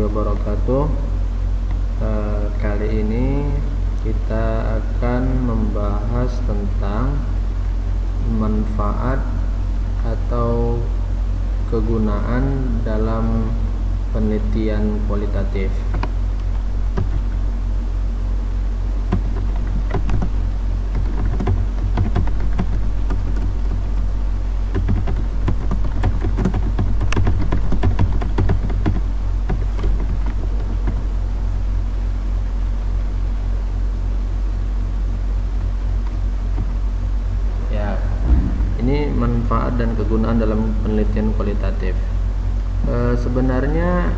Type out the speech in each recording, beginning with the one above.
wabarakatuh. Kali ini kita akan membahas tentang manfaat atau kegunaan dalam penelitian kualitatif. Ini manfaat dan kegunaan dalam penelitian kualitatif. Sebenarnya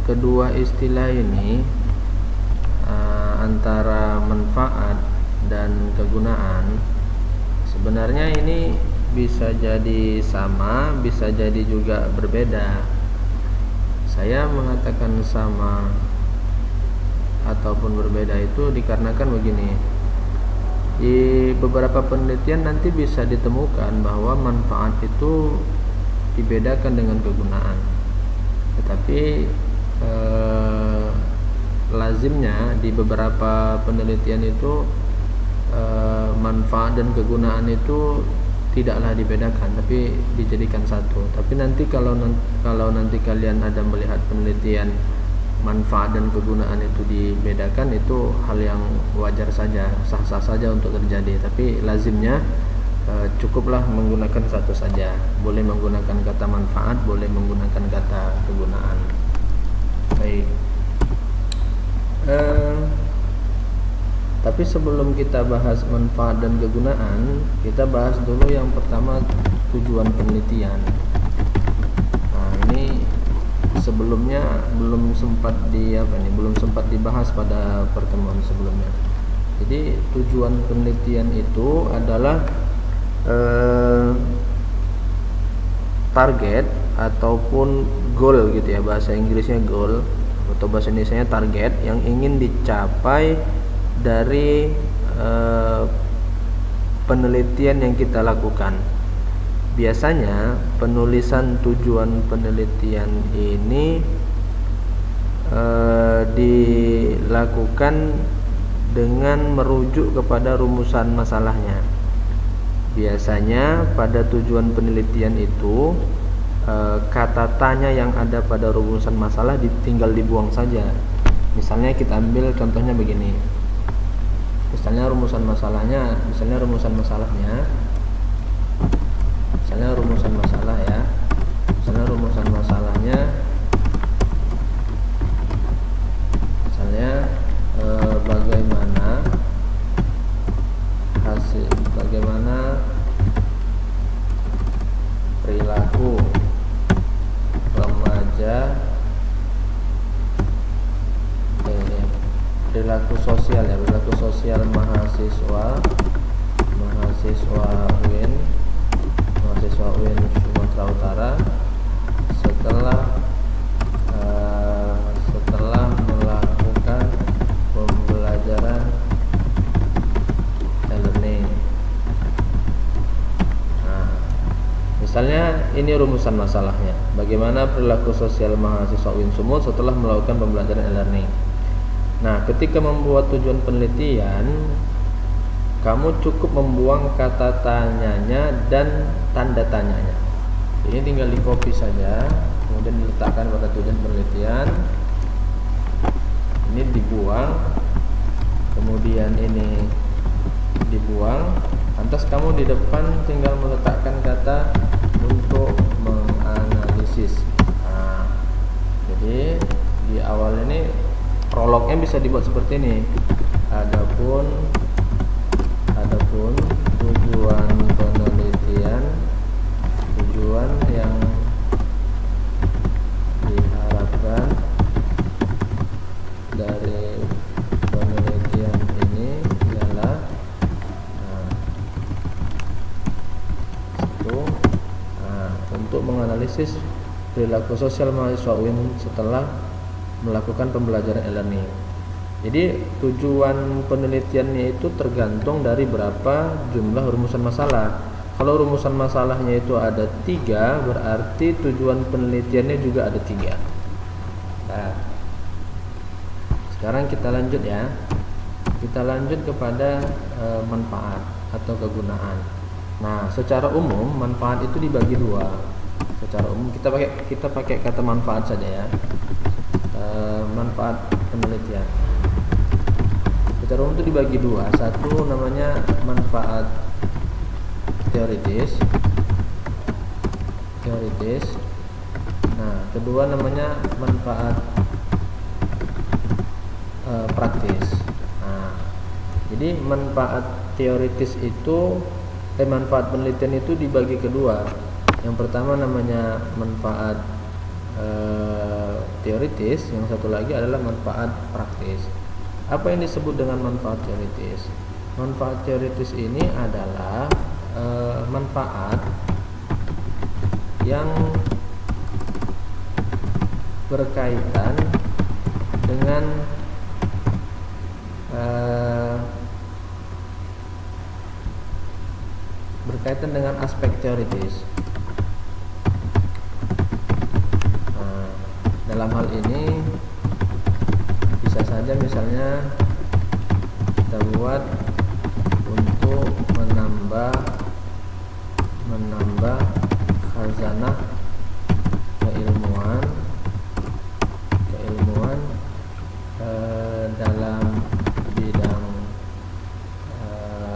kedua istilah ini antara manfaat dan kegunaan sebenarnya ini bisa jadi sama, bisa jadi juga berbeda. Saya mengatakan sama ataupun berbeda itu dikarenakan begini. Di beberapa penelitian nanti bisa ditemukan bahwa manfaat itu dibedakan dengan kegunaan, tetapi lazimnya di beberapa penelitian itu manfaat dan kegunaan itu tidaklah dibedakan, tapi dijadikan satu. Tapi nanti kalau nanti kalian ada melihat penelitian manfaat dan kegunaan itu dibedakan, itu hal yang wajar saja, sah-sah saja untuk terjadi. Tapi lazimnya cukuplah menggunakan satu saja. Boleh menggunakan kata manfaat, boleh menggunakan kata kegunaan. Baik. Tapi sebelum kita bahas manfaat dan kegunaan, kita bahas dulu yang pertama, tujuan penelitian. Nah, ini sebelumnya belum sempat dibahas pada pertemuan sebelumnya. Jadi tujuan penelitian itu adalah target ataupun goal gitu ya, bahasa Inggrisnya goal atau bahasa Indonesianya target yang ingin dicapai dari penelitian yang kita lakukan. Biasanya penulisan tujuan penelitian ini dilakukan dengan merujuk kepada rumusan masalahnya. Biasanya pada tujuan penelitian itu kata tanya yang ada pada rumusan masalah tinggal dibuang saja. Misalnya kita ambil contohnya begini. Misalnya rumusan masalahnya bagaimana perilaku remaja, perilaku sosial mahasiswa UIN Sumatera Utara setelah melakukan pembelajaran e-learning. Nah, misalnya ini rumusan masalahnya. Bagaimana perilaku sosial mahasiswa UIN Sumut setelah melakukan pembelajaran e-learning. Nah, ketika membuat tujuan penelitian, kamu cukup membuang kata tanyanya dan tanda tanyanya. Ini tinggal di copy saja, kemudian diletakkan pada tujuan penelitian. Ini dibuang, kemudian ini dibuang. Lantas kamu di depan tinggal meletakkan kata untuk menganalisis. Nah, jadi di awal ini prolognya bisa dibuat seperti ini. Adapun tujuan penelitian, tujuan yang diharapkan dari penelitian ini ialah untuk menganalisis perilaku sosial mahasiswa UIN setelah melakukan pembelajaran e-learning. Jadi tujuan penelitiannya itu tergantung dari berapa jumlah rumusan masalah. Kalau rumusan masalahnya itu ada 3, berarti tujuan penelitiannya juga ada 3. juga. Sekarang kita lanjut ya. Kita lanjut kepada manfaat atau kegunaan. Nah, secara umum manfaat itu dibagi dua. Secara umum kita pakai kata manfaat saja ya. Manfaat penelitian. Secara umum itu dibagi dua. Satu namanya manfaat teoritis. Nah, kedua namanya manfaat praktis. Nah, jadi manfaat teoritis itu manfaat penelitian itu dibagi kedua. Yang pertama namanya manfaat teoritis, yang satu lagi adalah manfaat praktis. Apa yang disebut dengan manfaat teoritis? Manfaat teoritis ini adalah manfaat yang berkaitan dengan aspek teoritis. Nah, dalam hal ini bisa saja misalnya kita buat untuk menambah khazanah keilmuan dalam bidang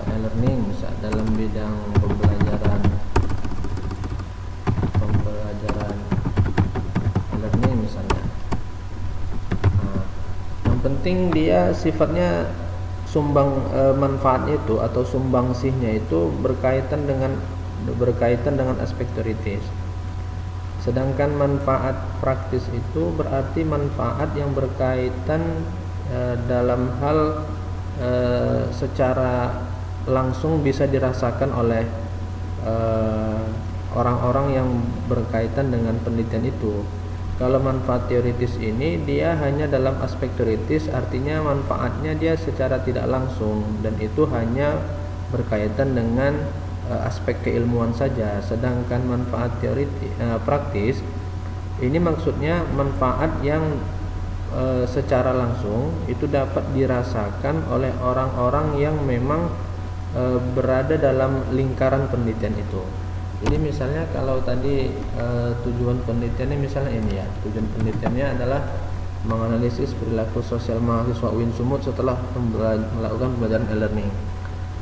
e-learning, dalam bidang pembelajaran e-learning misalnya. Nah, yang penting dia sifatnya manfaatnya itu atau sumbangsihnya itu berkaitan dengan aspek teoritis. Sedangkan manfaat praktis itu berarti manfaat yang berkaitan dalam hal secara langsung bisa dirasakan oleh orang-orang yang berkaitan dengan penelitian itu. Kalau manfaat teoritis ini dia hanya dalam aspek teoritis, artinya manfaatnya dia secara tidak langsung dan itu hanya berkaitan dengan aspek keilmuan saja. Sedangkan manfaat praktis ini maksudnya manfaat yang secara langsung itu dapat dirasakan oleh orang-orang yang memang berada dalam lingkaran penelitian itu. Jadi misalnya kalau tadi tujuan penelitiannya misalnya ini ya, tujuan penelitiannya adalah menganalisis perilaku sosial mahasiswa UIN Sumut setelah melakukan pembelajaran e-learning.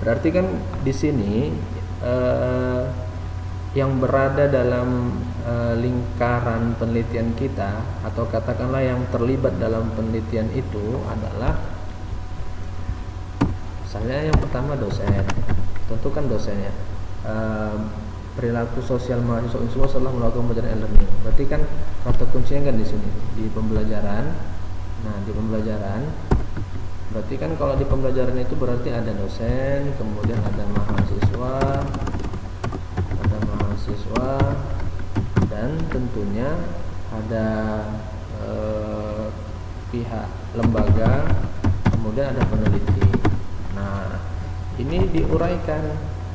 Berarti kan di sini yang berada dalam lingkaran penelitian kita atau katakanlah yang terlibat dalam penelitian itu adalah misalnya yang pertama dosen, tentu kan dosennya. Perilaku sosial mahasiswa UIN Sumut setelah melakukan pembelajaran e-learning. Berarti kan kata kuncinya kan di sini di pembelajaran. Nah, di pembelajaran berarti kan kalau di pembelajaran itu berarti ada dosen, kemudian ada mahasiswa, dan tentunya ada pihak lembaga, kemudian ada peneliti. Nah, ini diuraikan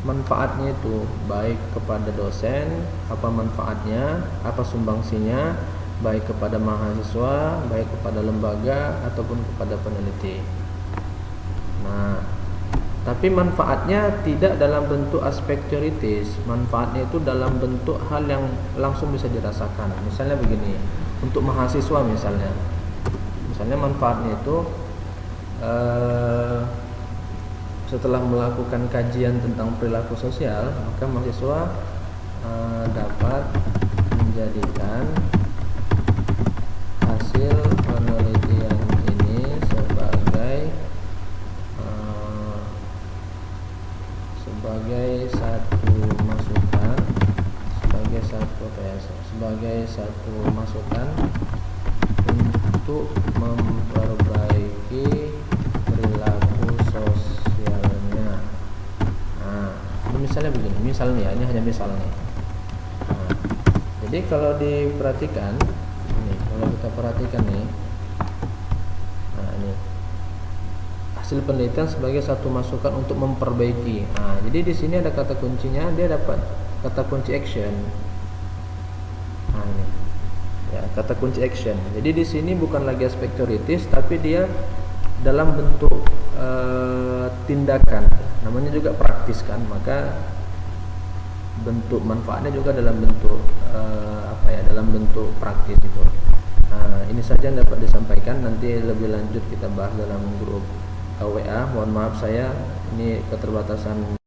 manfaatnya itu baik kepada dosen, apa manfaatnya, apa sumbangsinya, baik kepada mahasiswa, baik kepada lembaga ataupun kepada peneliti. Nah, tapi manfaatnya tidak dalam bentuk aspek teoritis. Manfaatnya itu dalam bentuk hal yang langsung bisa dirasakan. Misalnya begini, untuk mahasiswa misalnya manfaatnya itu setelah melakukan kajian tentang perilaku sosial, maka mahasiswa dapat menjadikan hasil penelitian ini sebagai satu masukan untuk memperbaiki perilaku sosialnya. Nah, misalnya begini, misalnya ini hanya misalnya. Nah, jadi kalau diperhatikan, kalau kita perhatikan nih, nah ini hasil penelitian sebagai satu masukan untuk memperbaiki. Nah, jadi di sini ada kata kuncinya, dia dapat kata kunci action. Nah, ini ya, kata kunci action. Jadi di sini bukan lagi aspek teoritis, tapi dia dalam bentuk tindakan. Namanya juga praktis kan, maka bentuk manfaatnya juga dalam bentuk dalam bentuk praktis itu. Ini saja yang dapat disampaikan. Nanti lebih lanjut kita bahas dalam grup WA. Mohon maaf ini keterbatasan